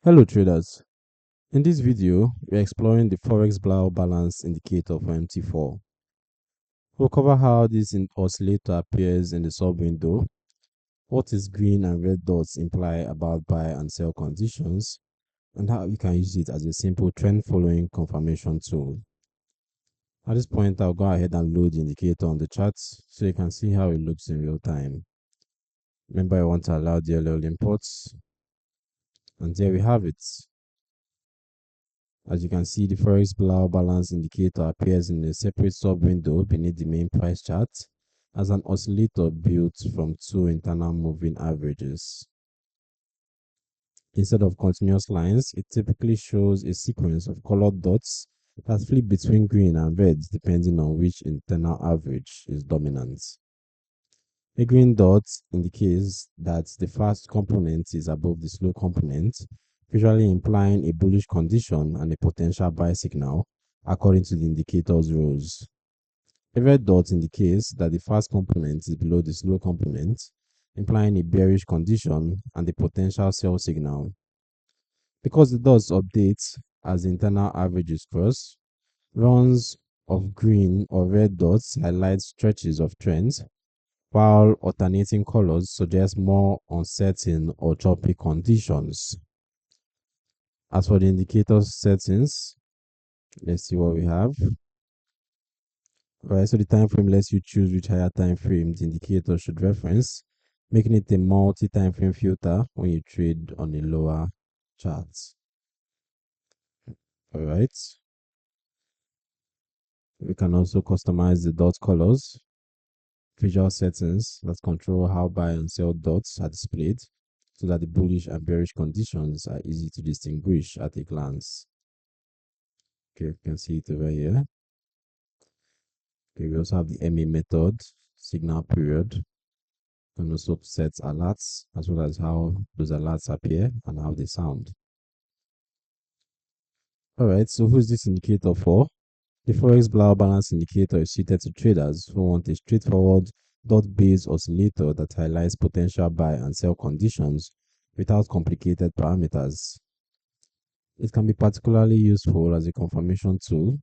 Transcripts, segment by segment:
Hello traders, in this video we're exploring the Forex Blau Balance Indicator for MT4. We'll cover how this oscillator appears in the sub window, what its green and red dots imply about buy and sell conditions, and how you can use it as a simple trend following confirmation tool. At this point I'll go ahead and load the indicator on the charts so you can see how it looks in real time. Remember, I want to allow DLL imports, and there we have it. As you can see, the Forex Blau Balance Indicator appears in a separate sub-window beneath the main price chart as an oscillator built from two internal moving averages. Instead of continuous lines, it typically shows a sequence of colored dots that flip between green and red depending on which internal average is dominant. A green dot indicates that the fast component is above the slow component, visually implying a bullish condition and a potential buy signal according to the indicator's rules. A red dot indicates that the fast component is below the slow component, implying a bearish condition and a potential sell signal. Because the dots update as the internal averages cross, runs of green or red dots highlight stretches of trends, while alternating colors suggest more uncertain or choppy conditions. As for the indicator settings, let's see what we have. Alright, so the time frame lets you choose which higher time frame the indicator should reference, making it a multi-time frame filter when you trade on a lower chart. Alright, we can also customize the dot colors, visual settings that control how buy and sell dots are displayed, so that the bullish and bearish conditions are easy to distinguish at a glance. Okay, you can see it over here. Okay, we also have the MA method, signal period. You can also set alerts as well as how those alerts appear and how they sound. Alright, so who's this indicator for? The Forex Blau Balance Indicator is suited to traders who want a straightforward dot-based oscillator that highlights potential buy and sell conditions without complicated parameters. It can be particularly useful as a confirmation tool.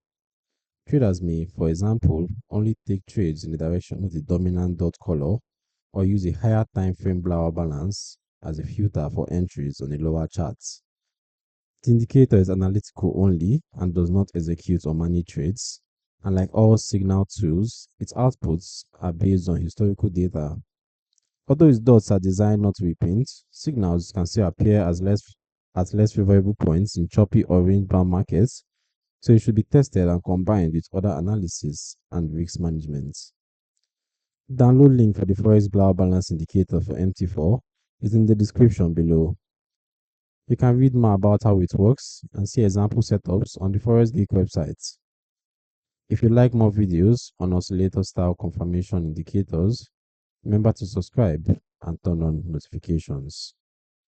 Traders may, for example, only take trades in the direction of the dominant dot color or use a higher time frame Blau balance as a filter for entries on a lower chart. The indicator is analytical only and does not execute or manage trades. And like all signal tools, its outputs are based on historical data. Although its dots are designed not to be pinned, signals can still appear at less favorable points in choppy or range-bound markets, so it should be tested and combined with other analysis and risk management. Download link for the Forex Blau Balance Indicator for MT4 is in the description below. You can read more about how it works and see example setups on the Forex Geek website. If you like more videos on oscillator style confirmation indicators, remember to subscribe and turn on notifications.